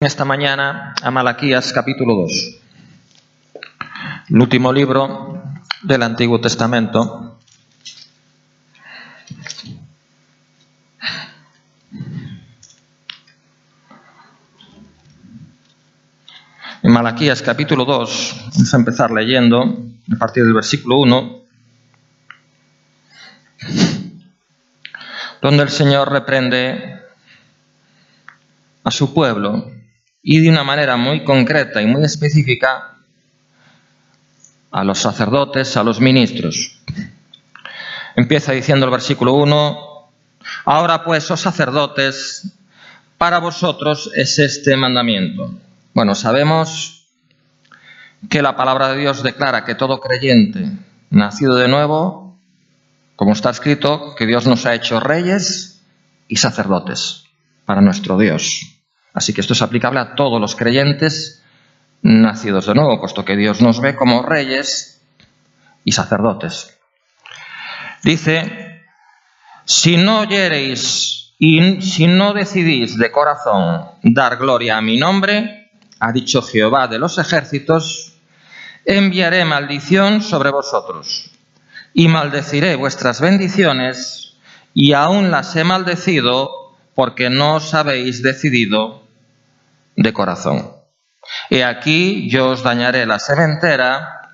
Esta mañana a Malaquías capítulo 2, el último libro del Antiguo Testamento. En Malaquías capítulo 2, vamos a empezar leyendo a partir del versículo 1, donde el Señor reprende a su pueblo y de una manera muy concreta y muy específica a los sacerdotes, a los ministros. Empieza diciendo el versículo 1: Ahora pues, oh sacerdotes, para vosotros es este mandamiento. Bueno, sabemos que la palabra de Dios declara que todo creyente nacido de nuevo, como está escrito, que Dios nos ha hecho reyes y sacerdotes para nuestro Dios. Así que esto es aplicable a todos los creyentes nacidos de nuevo, puesto que Dios nos ve como reyes y sacerdotes. Dice: si no oyereis y si no decidís de corazón dar gloria a mi nombre, ha dicho Jehová de los ejércitos, enviaré maldición sobre vosotros y maldeciré vuestras bendiciones, y aún las he maldecido porque no os habéis decidido de corazón. He aquí yo os dañaré la sementera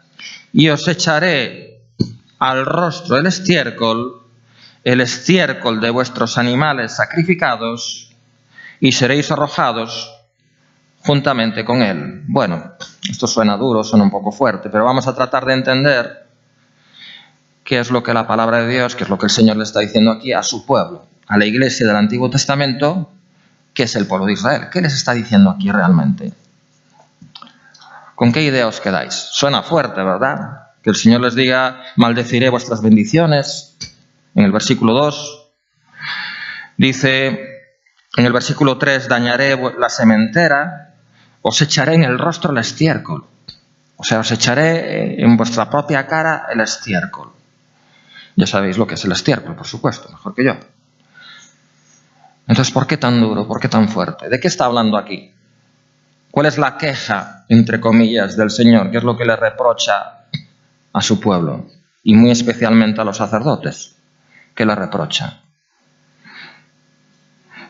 y os echaré al rostro el estiércol de vuestros animales sacrificados, y seréis arrojados juntamente con él. Bueno, esto suena duro, suena un poco fuerte, pero vamos a tratar de entender qué es lo que la palabra de Dios, qué es lo que el Señor le está diciendo aquí a su pueblo, a la iglesia del Antiguo Testamento, que es el pueblo de Israel. ¿Qué les está diciendo aquí realmente? ¿Con qué idea os quedáis? Suena fuerte, ¿verdad? Que el Señor les diga: maldeciré vuestras bendiciones. En el versículo 2 dice, en el versículo 3, dañaré la sementera, os echaré en el rostro el estiércol. O sea, os echaré en vuestra propia cara el estiércol. Ya sabéis lo que es el estiércol, por supuesto, mejor que yo. Entonces, ¿por qué tan duro? ¿Por qué tan fuerte? ¿De qué está hablando aquí? ¿Cuál es la queja, entre comillas, del Señor? ¿Qué es lo que le reprocha a su pueblo? Y muy especialmente a los sacerdotes. ¿Qué le reprocha?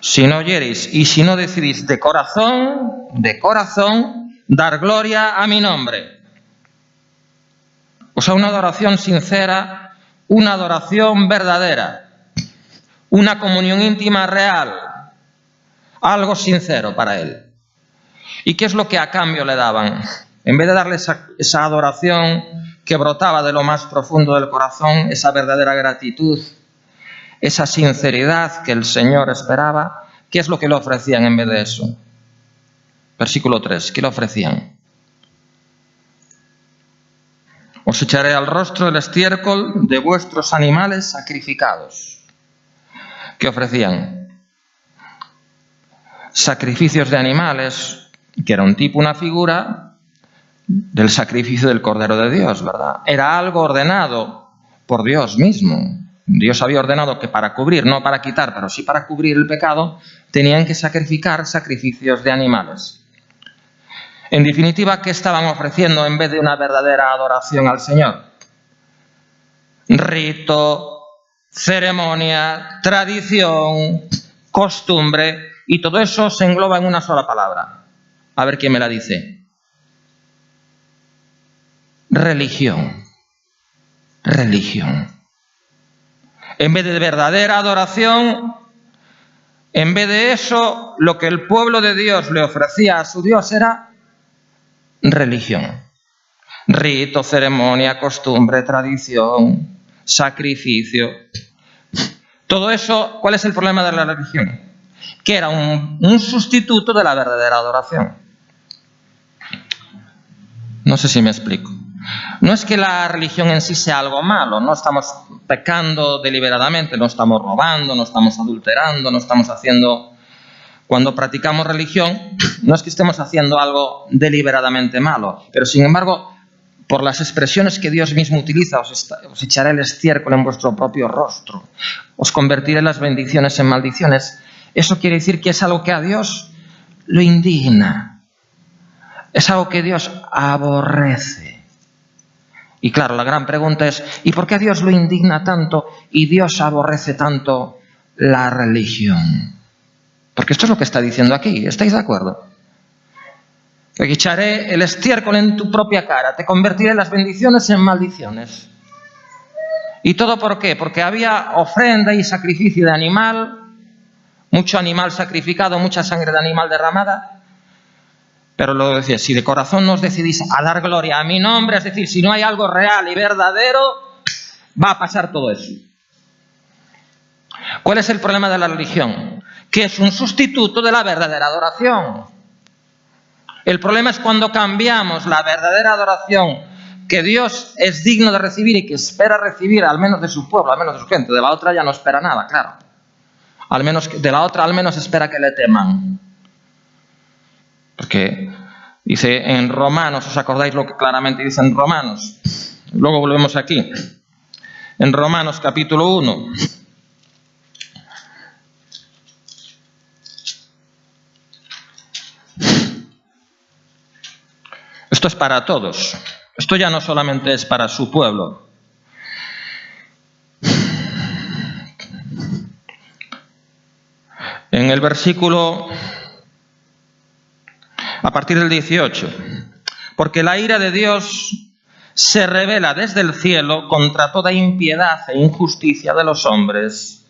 Si no oyereis y si no decidís de corazón, dar gloria a mi nombre. O sea, una adoración sincera, una adoración verdadera, una comunión íntima real, algo sincero para Él. ¿Y qué es lo que a cambio le daban? En vez de darle esa adoración que brotaba de lo más profundo del corazón, esa verdadera gratitud, esa sinceridad que el Señor esperaba, ¿qué es lo que le ofrecían en vez de eso? Versículo 3, ¿qué le ofrecían? Os echaré al rostro el estiércol de vuestros animales sacrificados. ¿Qué ofrecían? Sacrificios de animales, que era un tipo, una figura del sacrificio del Cordero de Dios, ¿verdad? Era algo ordenado por Dios mismo. Dios había ordenado que para cubrir, no para quitar, pero sí para cubrir el pecado, tenían que sacrificar sacrificios de animales. En definitiva, ¿qué estaban ofreciendo en vez de una verdadera adoración al Señor? Rito, ceremonia, tradición, costumbre, y todo eso se engloba en una sola palabra. A ver quién me la dice. Religión. Religión. En vez de verdadera adoración, en vez de eso, lo que el pueblo de Dios le ofrecía a su Dios era religión. Rito, ceremonia, costumbre, tradición, sacrificio. Todo eso, ¿cuál es el problema de la religión? Que era un sustituto de la verdadera adoración. No sé si me explico. No es que la religión en sí sea algo malo, no estamos pecando deliberadamente, no estamos robando, no estamos adulterando, no estamos haciendo... Cuando practicamos religión, no es que estemos haciendo algo deliberadamente malo, pero sin embargo, por las expresiones que Dios mismo utiliza, os echaré el estiércol en vuestro propio rostro, os convertiré las bendiciones en maldiciones. Eso quiere decir que es algo que a Dios lo indigna. Es algo que Dios aborrece. Y claro, la gran pregunta es, ¿y por qué a Dios lo indigna tanto y Dios aborrece tanto la religión? Porque esto es lo que está diciendo aquí, ¿estáis de acuerdo? Que echaré el estiércol en tu propia cara, te convertiré las bendiciones en maldiciones. ¿Y todo por qué? Porque había ofrenda y sacrificio de animal, mucho animal sacrificado, mucha sangre de animal derramada. Pero luego decía, si de corazón os decidís a dar gloria a mi nombre, es decir, si no hay algo real y verdadero, va a pasar todo eso. ¿Cuál es el problema de la religión? Que es un sustituto de la verdadera adoración. El problema es cuando cambiamos la verdadera adoración que Dios es digno de recibir y que espera recibir al menos de su pueblo, al menos de su gente. De la otra ya no espera nada, claro. De la otra al menos espera que le teman. Porque dice en Romanos, ¿os acordáis lo que claramente dice en Romanos? Luego volvemos aquí. En Romanos capítulo 1. Esto es para todos. Esto ya no solamente es para su pueblo. En el versículo, a partir del 18, porque la ira de Dios se revela desde el cielo contra toda impiedad e injusticia de los hombres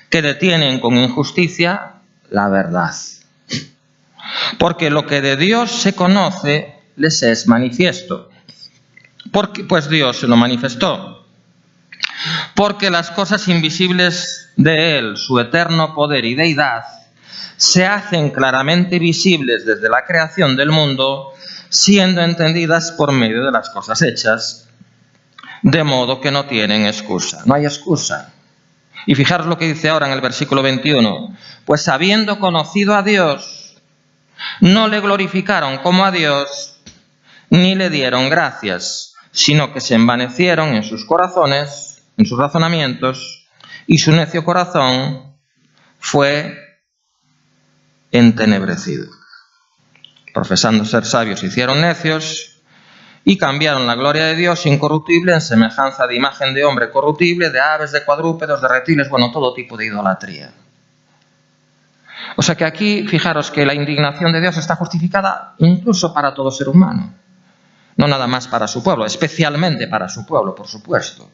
que detienen con injusticia la verdad. Porque lo que de Dios se conoce les es manifiesto, pues Dios se lo manifestó. Porque las cosas invisibles de Él, su eterno poder y deidad, se hacen claramente visibles desde la creación del mundo, siendo entendidas por medio de las cosas hechas, de modo que no tienen excusa. No hay excusa. Y fijaros lo que dice ahora en el versículo 21. Pues habiendo conocido a Dios, no le glorificaron como a Dios, ni le dieron gracias, sino que se envanecieron en sus corazones, en sus razonamientos, y su necio corazón fue entenebrecido. Profesando ser sabios, se hicieron necios y cambiaron la gloria de Dios incorruptible en semejanza de imagen de hombre corruptible, de aves, de cuadrúpedos, de reptiles, bueno, todo tipo de idolatría. O sea que aquí, fijaros que la indignación de Dios está justificada incluso para todo ser humano. No nada más para su pueblo, especialmente para su pueblo, por supuesto.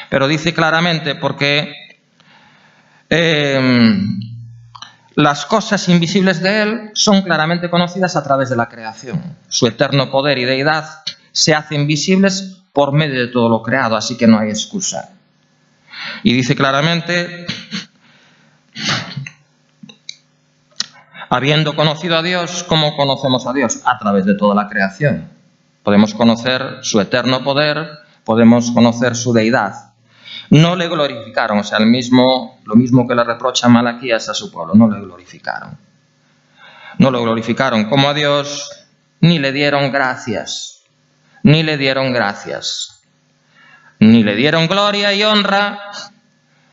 Pero dice claramente porque las cosas invisibles de Él son claramente conocidas a través de la creación. Su eterno poder y deidad se hacen visibles por medio de todo lo creado, así que no hay excusa. Y dice claramente, habiendo conocido a Dios, ¿cómo conocemos a Dios? A través de toda la creación. Podemos conocer su eterno poder, podemos conocer su deidad. No le glorificaron, o sea, lo mismo que le reprocha Malaquías a su pueblo, no le glorificaron. No lo glorificaron como a Dios, ni le dieron gracias, ni le dieron gracias, ni le dieron gloria y honra,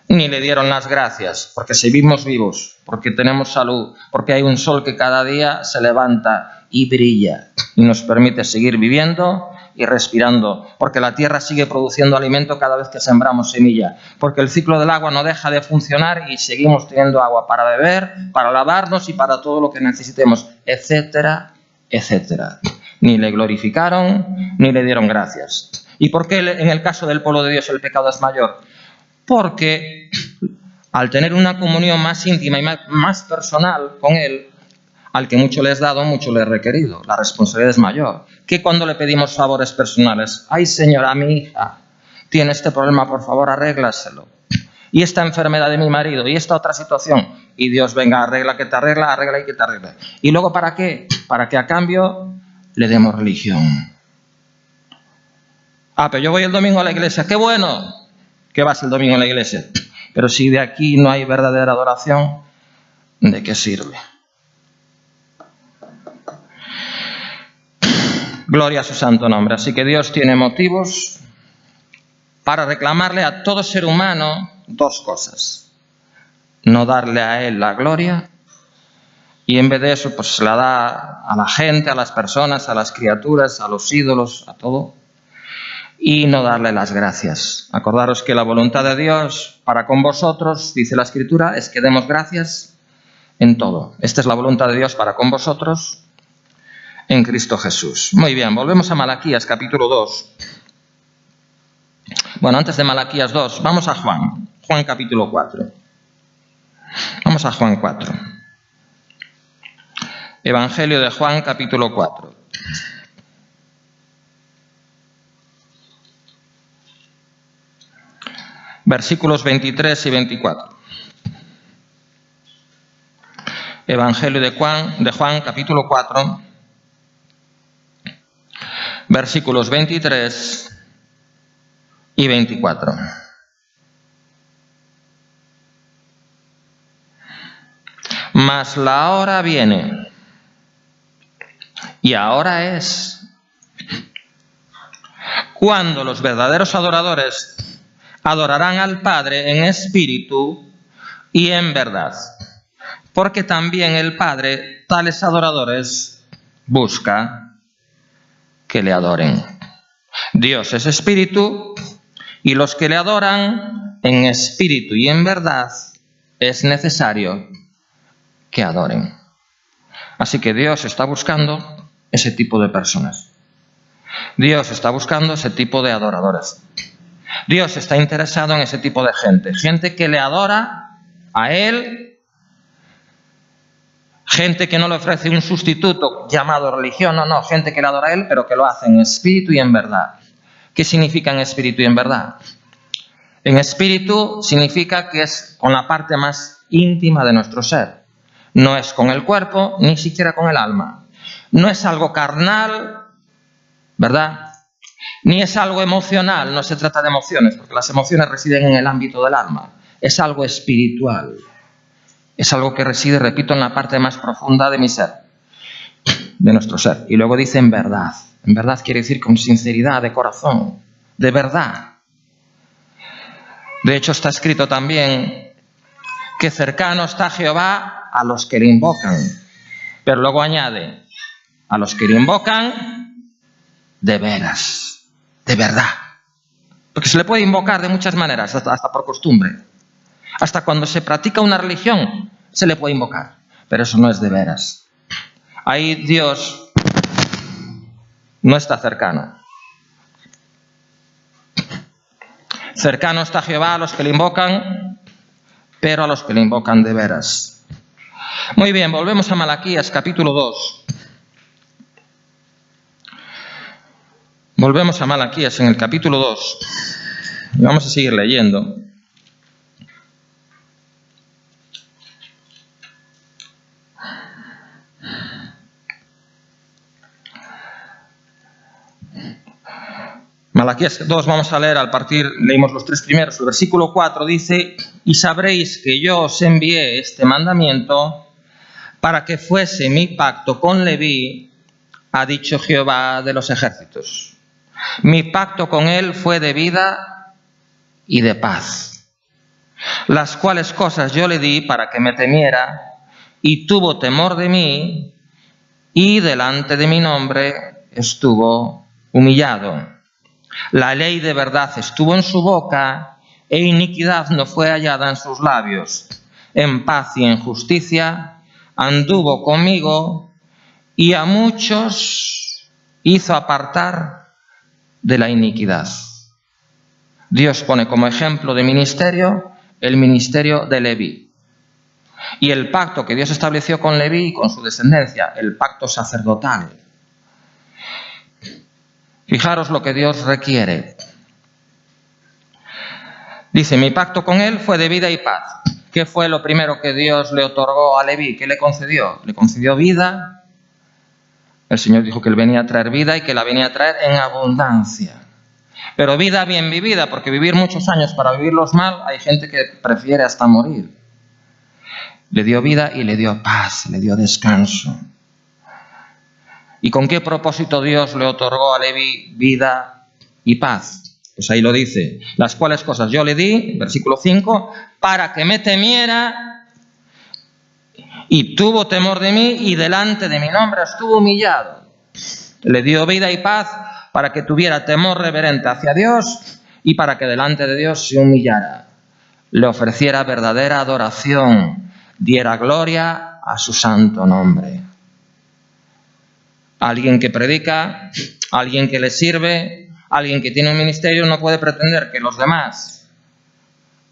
ni le dieron las gracias, porque seguimos vivos, porque tenemos salud, porque hay un sol que cada día se levanta y brilla y nos permite seguir viviendo y respirando, porque la tierra sigue produciendo alimento cada vez que sembramos semilla, porque el ciclo del agua no deja de funcionar y seguimos teniendo agua para beber, para lavarnos y para todo lo que necesitemos, etcétera, etcétera. Ni le glorificaron, ni le dieron gracias. ¿Y por qué en el caso del pueblo de Dios el pecado es mayor? Porque al tener una comunión más íntima y más personal con Él, al que mucho le has dado, mucho le he requerido. La responsabilidad es mayor. Que cuando le pedimos favores personales, ay señora, mi hija tiene este problema, por favor arréglaselo. Y esta enfermedad de mi marido, y esta otra situación. Y Dios, venga, arregla que te arregla, arregla y que te arregla. ¿Y luego para qué? Para que a cambio le demos religión. Ah, pero yo voy el domingo a la iglesia. ¡Qué bueno! ¿Qué vas el domingo a la iglesia? Pero si de aquí no hay verdadera adoración, ¿de qué sirve? Gloria a su santo nombre. Así que Dios tiene motivos para reclamarle a todo ser humano dos cosas. No darle a Él la gloria Y en vez de eso, pues se la da a la gente, a las personas, a las criaturas, a los ídolos, a todo. Y no darle las gracias. Acordaros que la voluntad de Dios para con vosotros, dice la Escritura, es que demos gracias en todo. Esta es la voluntad de Dios para con vosotros en Cristo Jesús. Muy bien, volvemos a Malaquías capítulo 2. Bueno, antes de Malaquías 2, vamos a Juan. Juan capítulo 4. Vamos a Juan 4. Evangelio de Juan capítulo 4. Versículos 23 y 24. Evangelio de Juan capítulo 4. Versículos 23 y 24. Mas la hora viene, y ahora es, cuando los verdaderos adoradores adorarán al Padre en espíritu y en verdad, porque también el Padre tales adoradores busca que le adoren. Dios es espíritu, y los que le adoran en espíritu y en verdad es necesario que adoren. Así que Dios está buscando ese tipo de personas. Dios está buscando ese tipo de adoradores. Dios está interesado en ese tipo de gente. Gente que le adora a Él. Gente que no le ofrece un sustituto llamado religión. No, gente que le adora a Él, pero que lo hace en espíritu y en verdad. ¿Qué significa en espíritu y en verdad? En espíritu significa que es con la parte más íntima de nuestro ser. No es con el cuerpo, ni siquiera con el alma. No es algo carnal, ¿verdad? Ni es algo emocional, no se trata de emociones, porque las emociones residen en el ámbito del alma. Es algo espiritual. Es algo que reside, repito, en la parte más profunda de mi ser, de nuestro ser. Y luego dice en verdad. En verdad quiere decir con sinceridad, de corazón, de verdad. De hecho, está escrito también que cercano está Jehová a los que le invocan. Pero luego añade, a los que le invocan de veras, de verdad. Porque se le puede invocar de muchas maneras, hasta por costumbre. Hasta cuando se practica una religión se le puede invocar. Pero eso no es de veras. Ahí Dios no está cercano. Cercano está Jehová a los que le invocan, pero a los que le invocan de veras. Muy bien, volvemos a Malaquías capítulo 2. Volvemos a Malaquías en el capítulo 2. Y vamos a seguir leyendo. Malaquías 2 vamos a leer leímos los 3 primeros. El versículo 4 dice, y sabréis que yo os envié este mandamiento para que fuese mi pacto con Leví, ha dicho Jehová de los ejércitos. Mi pacto con él fue de vida y de paz, las cuales cosas yo le di para que me temiera, y tuvo temor de mí, y delante de mi nombre estuvo humillado. La ley de verdad estuvo en su boca, e iniquidad no fue hallada en sus labios. En paz y en justicia anduvo conmigo, y a muchos hizo apartar de la iniquidad. Dios pone como ejemplo de ministerio el ministerio de Leví. Y el pacto que Dios estableció con Leví y con su descendencia, el pacto sacerdotal. Fijaros lo que Dios requiere. Dice, mi pacto con él fue de vida y paz. ¿Qué fue lo primero que Dios le otorgó a Leví? ¿Qué le concedió? Le concedió vida. El Señor dijo que él venía a traer vida y que la venía a traer en abundancia. Pero vida bien vivida, porque vivir muchos años para vivirlos mal, hay gente que prefiere hasta morir. Le dio vida y le dio paz, le dio descanso. ¿Y con qué propósito Dios le otorgó a Leví vida y paz? Pues ahí lo dice, las cuales cosas yo le di, versículo 5, para que me temiera y tuvo temor de mí y delante de mi nombre estuvo humillado. Le dio vida y paz para que tuviera temor reverente hacia Dios y para que delante de Dios se humillara. Le ofreciera verdadera adoración, diera gloria a su santo nombre. Alguien que predica, alguien que le sirve, alguien que tiene un ministerio no puede pretender que los demás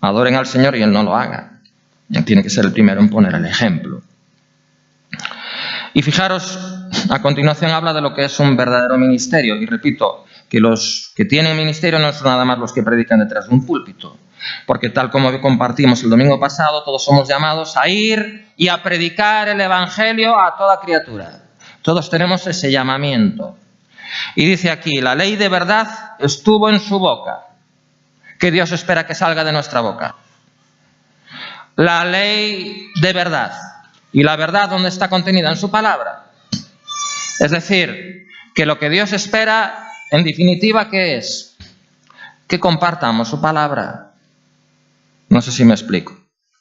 adoren al Señor y él no lo haga. Tiene que ser el primero en poner el ejemplo. Y fijaros, a continuación habla de lo que es un verdadero ministerio. Y repito, que los que tienen ministerio no son nada más los que predican detrás de un púlpito. Porque tal como compartimos el domingo pasado, todos somos llamados a ir y a predicar el Evangelio a toda criatura. Todos tenemos ese llamamiento. Y dice aquí, la ley de verdad estuvo en su boca. ¿Qué Dios espera que salga de nuestra boca? La ley de verdad. ¿Y la verdad dónde está contenida? En su palabra. Es decir, que lo que Dios espera, en definitiva, ¿qué es? Que compartamos su palabra. No sé si me explico.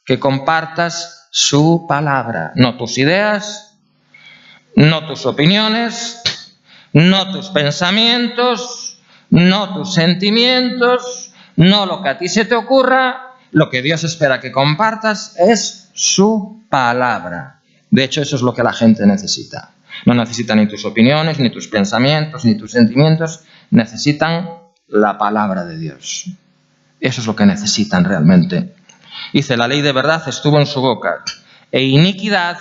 Que compartas su palabra. No tus ideas, no tus opiniones, no tus pensamientos, no tus sentimientos, no lo que a ti se te ocurra. Lo que Dios espera que compartas es su palabra. De hecho, eso es lo que la gente necesita. No necesita ni tus opiniones, ni tus pensamientos, ni tus sentimientos. Necesitan la palabra de Dios. Eso es lo que necesitan realmente. Dice, la ley de verdad estuvo en su boca, e iniquidad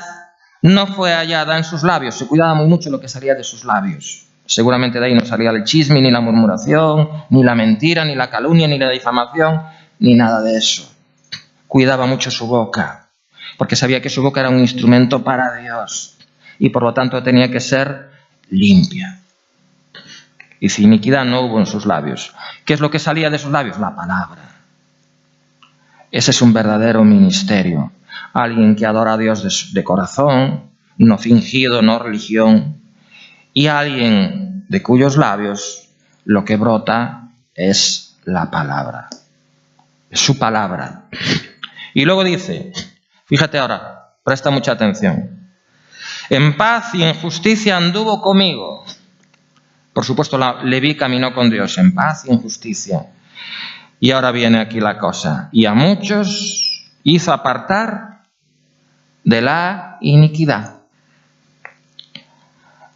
no fue hallada en sus labios. Se cuidaba muy mucho lo que salía de sus labios. Seguramente de ahí no salía el chisme, ni la murmuración, ni la mentira, ni la calumnia, ni la difamación, ni nada de eso. Cuidaba mucho su boca, porque sabía que su boca era un instrumento para Dios y por lo tanto tenía que ser limpia. Y si iniquidad no hubo en sus labios. ¿Qué es lo que salía de sus labios? La palabra. Ese es un verdadero ministerio. Alguien que adora a Dios de corazón, no fingido, no religión. Y alguien de cuyos labios lo que brota es la palabra. Es su palabra. Y luego dice, fíjate ahora, presta mucha atención. En paz y en justicia anduvo conmigo. Por supuesto, Leví caminó con Dios en paz y en justicia. Y ahora viene aquí la cosa. Y a muchos hizo apartar de la iniquidad.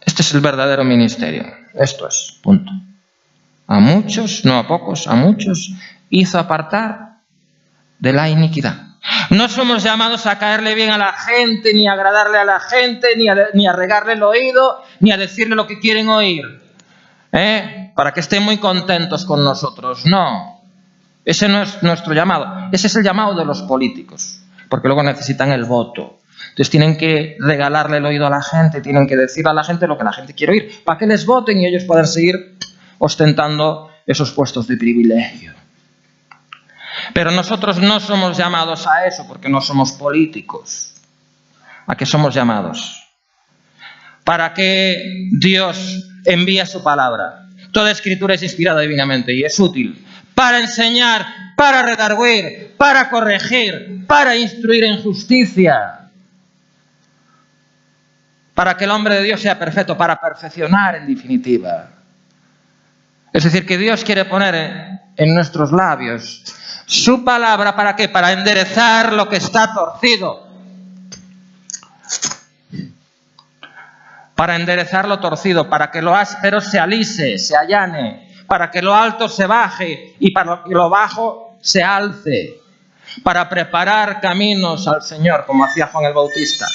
Este es el verdadero ministerio. Esto es, punto. A muchos, no a pocos, a muchos hizo apartar de la iniquidad. No somos llamados a caerle bien a la gente, ni a agradarle a la gente, ni a regarle el oído, ni a decirle lo que quieren oír. Para que estén muy contentos con nosotros. No. Ese no es nuestro llamado. Ese es el llamado de los políticos. Porque luego necesitan el voto. Entonces tienen que regalarle el oído a la gente, tienen que decirle a la gente lo que la gente quiere oír, para que les voten y ellos puedan seguir ostentando esos puestos de privilegio. Pero nosotros no somos llamados a eso porque no somos políticos. ¿A qué somos llamados? Para que Dios envíe su palabra. Toda escritura es inspirada divinamente y es útil para enseñar, para redarguir, para corregir, para instruir en justicia. Para que el hombre de Dios sea perfecto, para perfeccionar en definitiva. Es decir, que Dios quiere poner en nuestros labios su palabra, ¿para qué? Para enderezar lo que está torcido. Para enderezar lo torcido, para que lo áspero se alise, se allane, para que lo alto se baje y para que lo bajo se alce. Para preparar caminos al Señor, como hacía Juan el Bautista.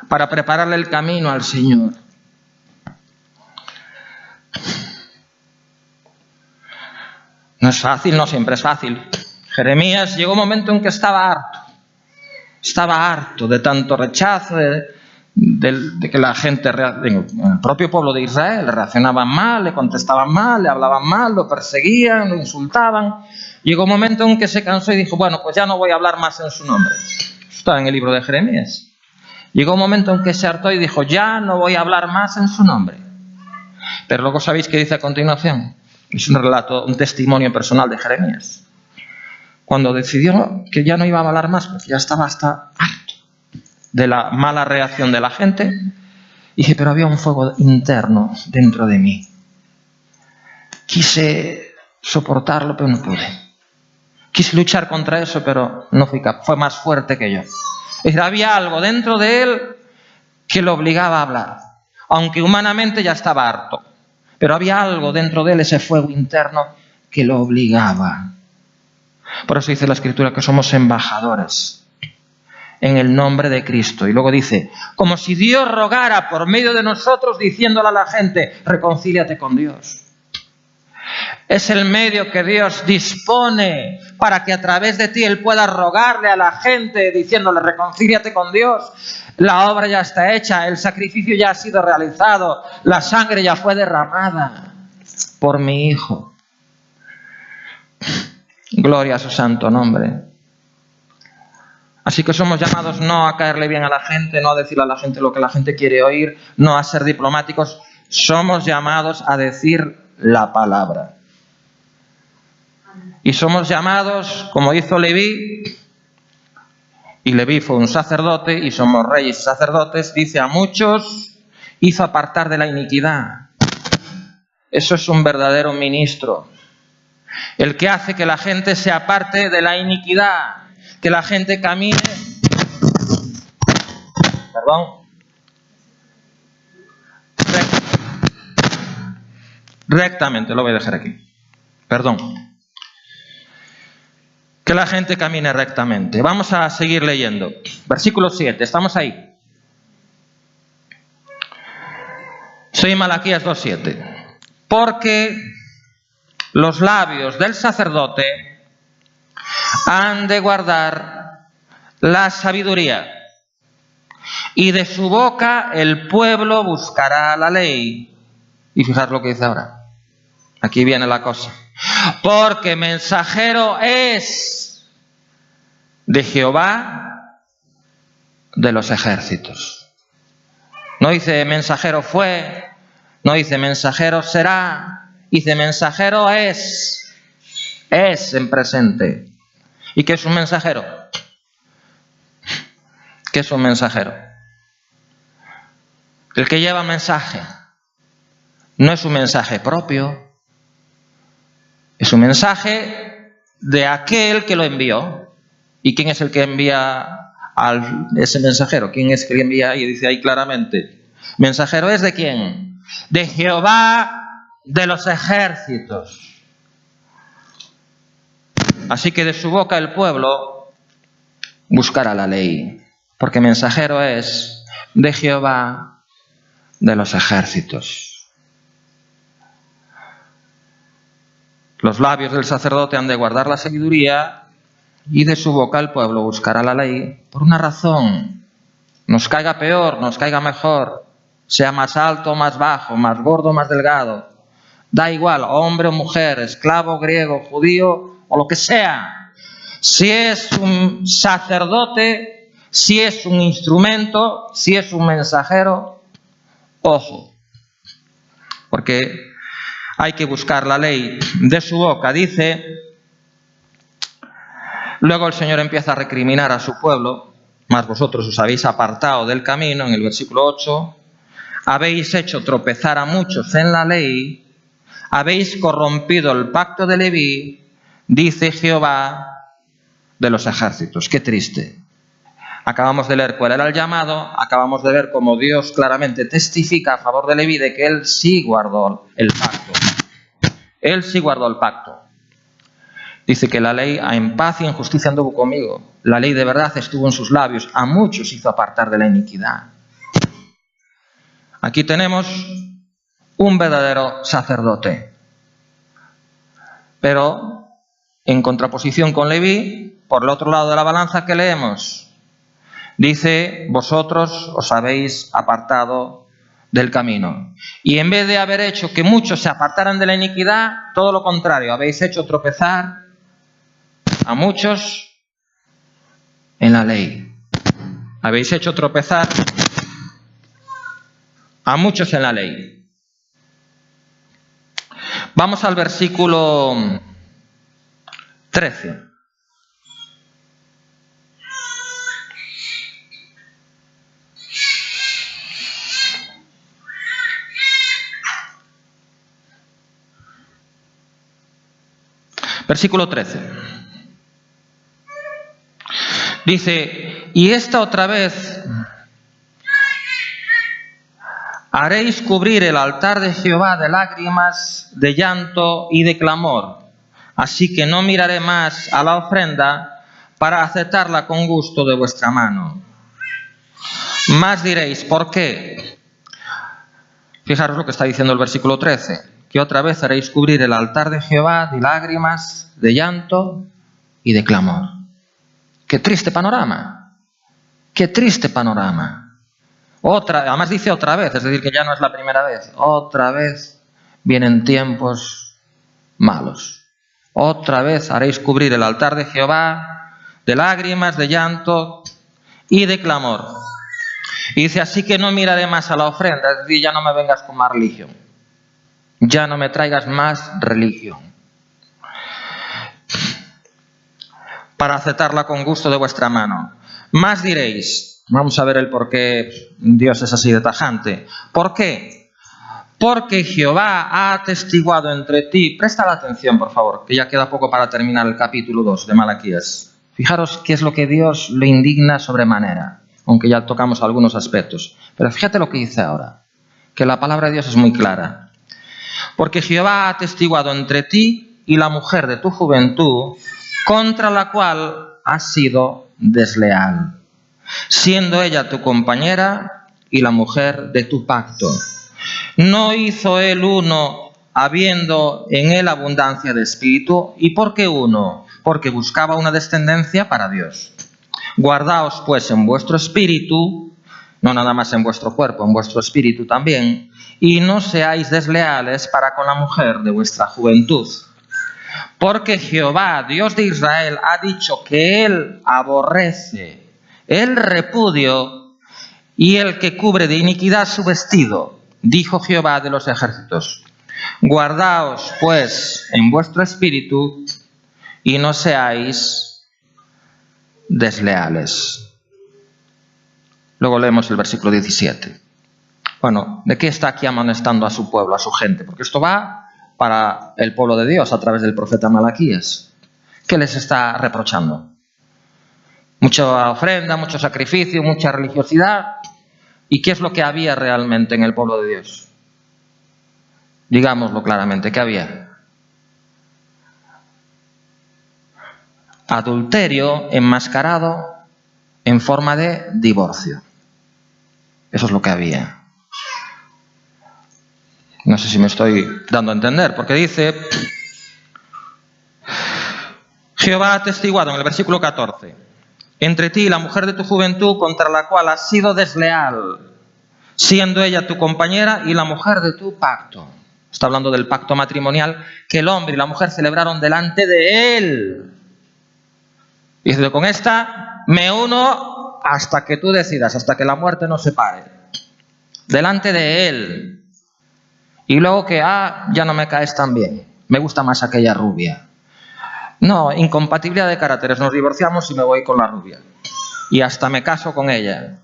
Para prepararle el camino al Señor. No es fácil, no siempre es fácil. Jeremías llegó un momento en que estaba harto. Estaba harto de tanto rechazo, de que la gente, el propio pueblo de Israel, reaccionaban mal, le contestaban mal, le hablaban mal, lo perseguían, lo insultaban. Llegó un momento en que se cansó y dijo, bueno, pues ya no voy a hablar más en su nombre. Está en el libro de Jeremías. Llegó un momento en que se hartó y dijo, ya no voy a hablar más en su nombre. Pero luego sabéis qué dice a continuación. Es un relato, un testimonio personal de Jeremías. Cuando decidió que ya no iba a hablar más, porque ya estaba hasta harto de la mala reacción de la gente. Y dije, pero había un fuego interno dentro de mí. Quise soportarlo, pero no pude. Quise luchar contra eso, pero no fui capaz. Fue más fuerte que yo. Es decir, había algo dentro de él que lo obligaba a hablar, aunque humanamente ya estaba harto. Pero había algo dentro de él, ese fuego interno, que lo obligaba. Por eso dice la Escritura que somos embajadores en el nombre de Cristo. Y luego dice, como si Dios rogara por medio de nosotros, diciéndole a la gente, reconcíliate con Dios. Es el medio que Dios dispone para que a través de ti Él pueda rogarle a la gente, diciéndole, reconcíliate con Dios. La obra ya está hecha, el sacrificio ya ha sido realizado, la sangre ya fue derramada por mi Hijo. Gloria a su santo nombre. Así que somos llamados no a caerle bien a la gente, no a decirle a la gente lo que la gente quiere oír, no a ser diplomáticos. Somos llamados a decir la palabra. Y somos llamados, como hizo Leví, y Leví fue un sacerdote, y somos reyes y sacerdotes, dice, a muchos hizo apartar de la iniquidad. Eso es un verdadero ministro. El que hace que la gente se aparte de la iniquidad, que la gente camine, rectamente, lo voy a dejar aquí, que la gente camine rectamente. Vamos a seguir leyendo. Versículo 7, ¿estamos ahí? Soy Malaquías 2:7. Porque los labios del sacerdote han de guardar la sabiduría, y de su boca el pueblo buscará la ley. Y fijar lo que dice ahora. Aquí viene la cosa. Porque mensajero es de Jehová de los ejércitos. No dice mensajero fue, no dice mensajero será, dice mensajero es en presente. ¿Y qué es un mensajero? ¿Qué es un mensajero? El que lleva mensaje. No es un mensaje propio, es un mensaje de aquel que lo envió. ¿Y quién es el que envía a ese mensajero? ¿Quién es el que envía? Y dice ahí claramente, ¿mensajero es de quién? De Jehová de los ejércitos. Así que de su boca el pueblo buscará la ley, porque mensajero es de Jehová de los ejércitos. Los labios del sacerdote han de guardar la sabiduría, y de su boca el pueblo buscará la ley por una razón. Nos caiga peor, nos caiga mejor, sea más alto o más bajo, más gordo o más delgado. Da igual, hombre o mujer, esclavo, griego, judío o lo que sea. Si es un sacerdote, si es un instrumento, si es un mensajero, ojo. Porque hay que buscar la ley de su boca, dice. Luego el Señor empieza a recriminar a su pueblo. Mas vosotros os habéis apartado del camino, en el versículo 8. Habéis hecho tropezar a muchos en la ley. Habéis corrompido el pacto de Leví, dice Jehová de los ejércitos. Qué triste. Acabamos de leer cuál era el llamado, acabamos de ver cómo Dios claramente testifica a favor de Leví de que él sí guardó el pacto. Él sí guardó el pacto. Dice que la ley en paz y en justicia anduvo conmigo. La ley de verdad estuvo en sus labios. A muchos hizo apartar de la iniquidad. Aquí tenemos un verdadero sacerdote. Pero en contraposición con Leví, por el otro lado de la balanza, ¿qué leemos? Dice, vosotros os habéis apartado del camino. Y en vez de haber hecho que muchos se apartaran de la iniquidad, todo lo contrario, habéis hecho tropezar a muchos en la ley. Habéis hecho tropezar a muchos en la ley. Vamos al versículo 13. Versículo 13. Dice, y esta otra vez haréis cubrir el altar de Jehová de lágrimas, de llanto y de clamor. Así que no miraré más a la ofrenda para aceptarla con gusto de vuestra mano. Más diréis, ¿por qué? Fijaros lo que está diciendo el versículo 13, que otra vez haréis cubrir el altar de Jehová de lágrimas, de llanto y de clamor. ¡Qué triste panorama! ¡Qué triste panorama! Además dice otra vez, es decir, que ya no es la primera vez. Otra vez vienen tiempos malos. Otra vez haréis cubrir el altar de Jehová de lágrimas, de llanto y de clamor. Y dice, así que no miraré más a la ofrenda, es decir, ya no me vengas con más religión. Ya no me traigas más religión. Para aceptarla con gusto de vuestra mano. Más diréis, vamos a ver el por qué Dios es así de tajante. ¿Por qué? Porque Jehová ha atestiguado entre ti. Presta la atención, por favor, que ya queda poco para terminar el capítulo 2 de Malaquías. Fijaros qué es lo que Dios le indigna sobremanera, aunque ya tocamos algunos aspectos. Pero fíjate lo que dice ahora, que la palabra de Dios es muy clara. Porque Jehová ha atestiguado entre ti y la mujer de tu juventud, contra la cual has sido desleal, siendo ella tu compañera y la mujer de tu pacto. ¿No hizo él uno, habiendo en él abundancia de espíritu? ¿Y por qué uno? Porque buscaba una descendencia para Dios. Guardaos pues en vuestro espíritu, no nada más en vuestro cuerpo, en vuestro espíritu también, y no seáis desleales para con la mujer de vuestra juventud. Porque Jehová, Dios de Israel, ha dicho que él aborrece el repudio y el que cubre de iniquidad su vestido. Dijo Jehová de los ejércitos, guardaos pues en vuestro espíritu y no seáis desleales. Luego leemos el versículo 17. Bueno, ¿de qué está aquí amonestando a su pueblo, a su gente? Porque esto va para el pueblo de Dios a través del profeta Malaquías. ¿Qué les está reprochando? Mucha ofrenda, mucho sacrificio, mucha religiosidad. ¿Y qué es lo que había realmente en el pueblo de Dios? Digámoslo claramente, ¿qué había? Adulterio enmascarado en forma de divorcio. Eso es lo que había. No sé si me estoy dando a entender, porque dice, Jehová ha atestiguado en el versículo 14, entre ti y la mujer de tu juventud contra la cual has sido desleal, siendo ella tu compañera y la mujer de tu pacto. Está hablando del pacto matrimonial que el hombre y la mujer celebraron delante de él. Dice, con esta me uno hasta que tú decidas, hasta que la muerte nos separe. Delante de él. Y luego que, ya no me caes tan bien, me gusta más aquella rubia. No, incompatibilidad de caracteres, nos divorciamos y me voy con la rubia. Y hasta me caso con ella.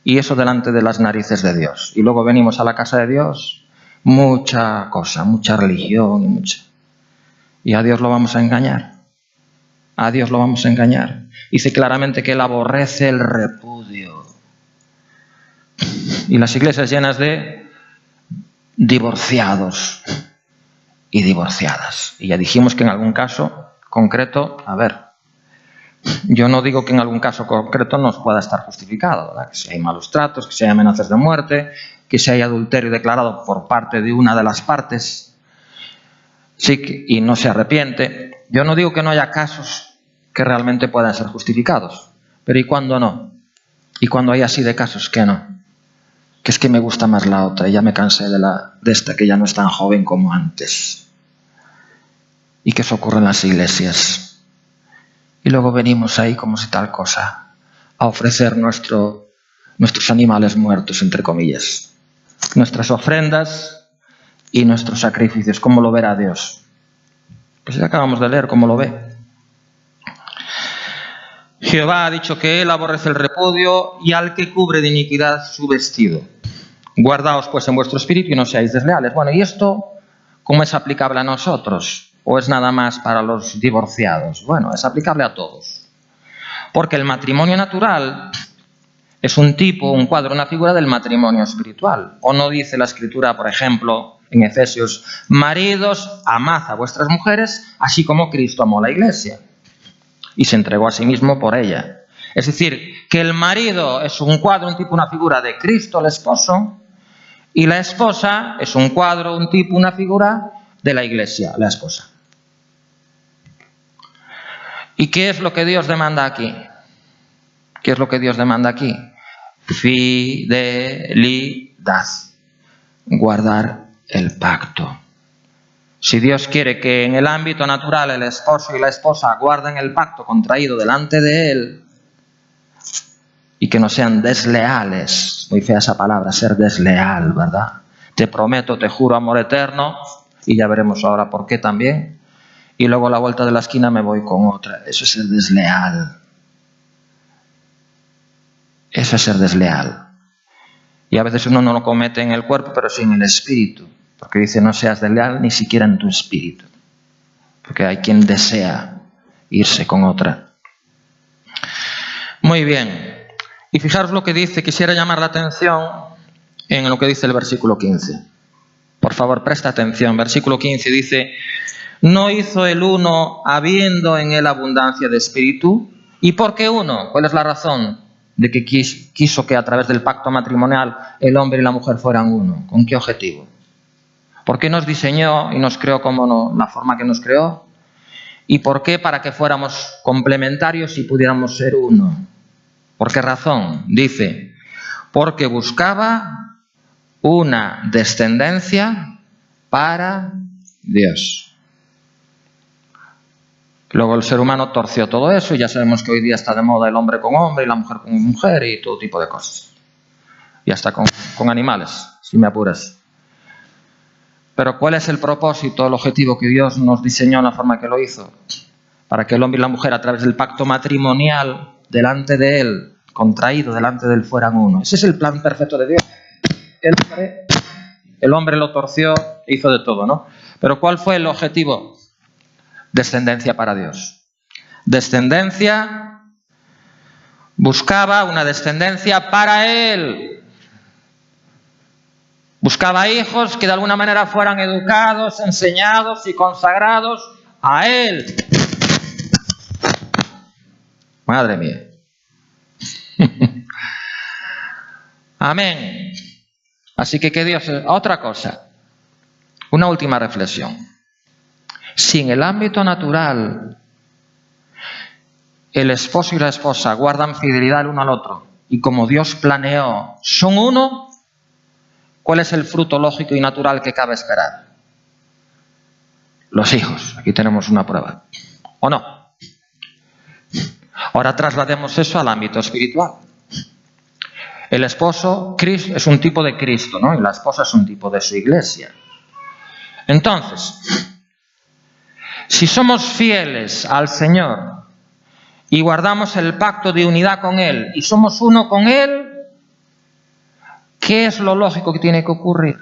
Y eso delante de las narices de Dios. Y luego venimos a la casa de Dios, mucha cosa, mucha religión y a Dios lo vamos a engañar. A Dios lo vamos a engañar. Dice claramente que él aborrece el repudio. Y las iglesias llenas de divorciados y divorciadas. Y ya dijimos que en algún caso concreto, yo no digo que en algún caso concreto nos pueda estar justificado, ¿verdad? Que si hay malos tratos, que si hay amenazas de muerte, que si hay adulterio declarado por parte de una de las partes, sí, y no se arrepiente. Yo no digo que no haya casos que realmente puedan ser justificados, pero ¿y cuándo no? ¿Y cuando hay así de casos que no? Que es que me gusta más la otra y ya me cansé de esta que ya no es tan joven como antes. Y que eso ocurre en las iglesias. Y luego venimos ahí como si tal cosa, a ofrecer nuestros animales muertos, entre comillas. Nuestras ofrendas y nuestros sacrificios. ¿Cómo lo verá Dios? Pues ya acabamos de leer cómo lo ve. Jehová ha dicho que él aborrece el repudio y al que cubre de iniquidad su vestido. Guardaos pues en vuestro espíritu y no seáis desleales. Bueno, ¿y esto cómo es aplicable a nosotros? ¿O es nada más para los divorciados? Bueno, es aplicable a todos. Porque el matrimonio natural es un tipo, un cuadro, una figura del matrimonio espiritual. ¿O no dice la Escritura, por ejemplo, en Efesios: maridos, amad a vuestras mujeres, así como Cristo amó a la iglesia y se entregó a sí mismo por ella? Es decir, que el marido es un cuadro, un tipo, una figura de Cristo, el esposo, y la esposa es un cuadro, un tipo, una figura de la iglesia, la esposa. ¿Y qué es lo que Dios demanda aquí? ¿Qué es lo que Dios demanda aquí? Fidelidad. Guardar el pacto. Si Dios quiere que en el ámbito natural el esposo y la esposa guarden el pacto contraído delante de Él y que no sean desleales, muy fea esa palabra, ser desleal, ¿verdad? Te prometo, te juro amor eterno, y ya veremos ahora por qué también, y luego a la vuelta de la esquina me voy con otra. Eso es ser desleal. Eso es ser desleal. Y a veces uno no lo comete en el cuerpo, pero sí en el espíritu. Porque dice: no seas desleal ni siquiera en tu espíritu. Porque hay quien desea irse con otra. Muy bien. Y fijaros lo que dice, quisiera llamar la atención en lo que dice el versículo 15. Por favor, presta atención. Versículo 15 dice: ¿no hizo el uno habiendo en él abundancia de espíritu? ¿Y por qué uno? ¿Cuál es la razón de que quiso que a través del pacto matrimonial el hombre y la mujer fueran uno? ¿Con qué objetivo? ¿Por qué nos diseñó y nos creó como la forma que nos creó? ¿Y por qué? Para que fuéramos complementarios y pudiéramos ser uno. ¿Por qué razón? Dice: porque buscaba una descendencia para Dios. Luego el ser humano torció todo eso y ya sabemos que hoy día está de moda el hombre con hombre y la mujer con mujer y todo tipo de cosas. Y hasta con animales, si me apuras. Pero ¿cuál es el propósito, el objetivo que Dios nos diseñó en la forma que lo hizo? Para que el hombre y la mujer, a través del pacto matrimonial delante de Él, contraído delante de Él, fueran uno. Ese es el plan perfecto de Dios. El hombre lo torció, hizo de todo, ¿no? Pero ¿cuál fue el objetivo? Descendencia para Dios. Descendencia, buscaba una descendencia para Él. Buscaba hijos que de alguna manera fueran educados, enseñados y consagrados a Él. Madre mía. Amén. Así que Dios... Otra cosa. Una última reflexión. Si en el ámbito natural el esposo y la esposa guardan fidelidad el uno al otro y como Dios planeó son uno, ¿cuál es el fruto lógico y natural que cabe esperar? Los hijos. Aquí tenemos una prueba. ¿O no? Ahora traslademos eso al ámbito espiritual. El esposo es un tipo de Cristo, ¿no? Y la esposa es un tipo de su iglesia. Entonces, si somos fieles al Señor y guardamos el pacto de unidad con Él y somos uno con Él, ¿qué es lo lógico que tiene que ocurrir?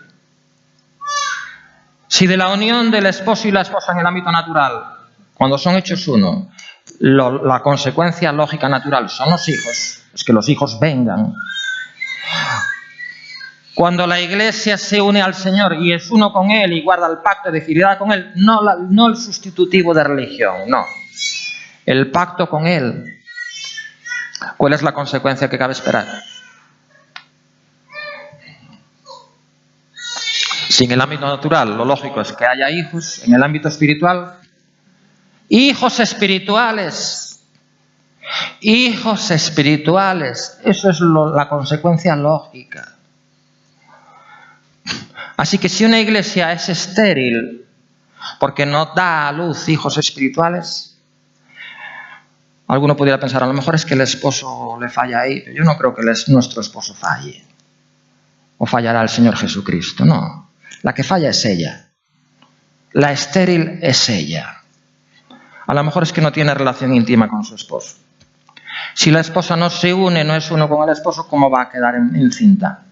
Si de la unión del esposo y la esposa en el ámbito natural, cuando son hechos uno, la consecuencia lógica natural son los hijos, es que los hijos vengan. Cuando la iglesia se une al Señor y es uno con Él y guarda el pacto de fidelidad con Él, no el sustitutivo de religión, no. El pacto con Él. ¿Cuál es la consecuencia que cabe esperar? Si en el ámbito natural lo lógico es que haya hijos, en el ámbito espiritual, hijos espirituales. Hijos espirituales. Eso es la consecuencia lógica. Así que si una iglesia es estéril porque no da a luz hijos espirituales, alguno pudiera pensar, a lo mejor es que el esposo le falla ahí. Yo no creo que nuestro esposo falle. O fallará el Señor Jesucristo. No. La que falla es ella. La estéril es ella. A lo mejor es que no tiene relación íntima con su esposo. Si la esposa no se une, no es uno con el esposo, ¿cómo va a quedar encinta?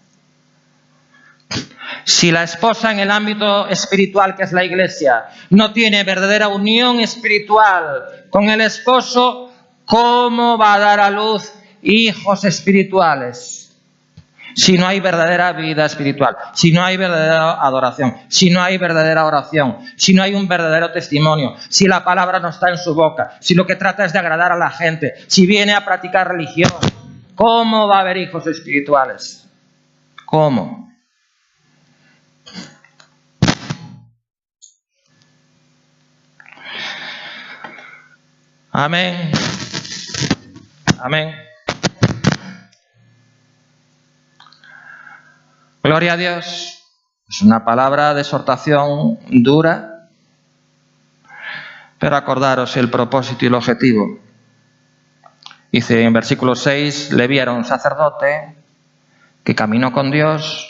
Si la esposa en el ámbito espiritual, que es la iglesia, no tiene verdadera unión espiritual con el esposo, ¿cómo va a dar a luz hijos espirituales? Si no hay verdadera vida espiritual, si no hay verdadera adoración, si no hay verdadera oración, si no hay un verdadero testimonio, si la palabra no está en su boca, si lo que trata es de agradar a la gente, si viene a practicar religión, ¿cómo va a haber hijos espirituales? ¿Cómo? Amén. Amén. Gloria a Dios. Es una palabra de exhortación dura, pero acordaros el propósito y el objetivo. Dice en versículo 6, le vieron un sacerdote que caminó con Dios,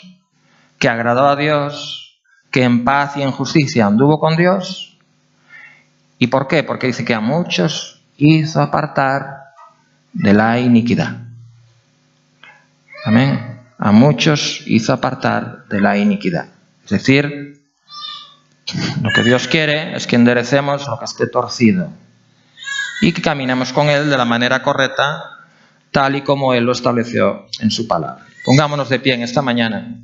que agradó a Dios, que en paz y en justicia anduvo con Dios. ¿Y por qué? Porque dice que a muchos hizo apartar de la iniquidad. Amén. A muchos hizo apartar de la iniquidad. Es decir, lo que Dios quiere es que enderecemos lo que esté torcido y que caminemos con Él de la manera correcta, tal y como Él lo estableció en su palabra. Pongámonos de pie en esta mañana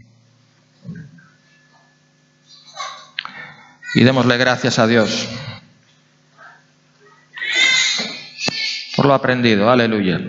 y démosle gracias a Dios por lo aprendido. Aleluya.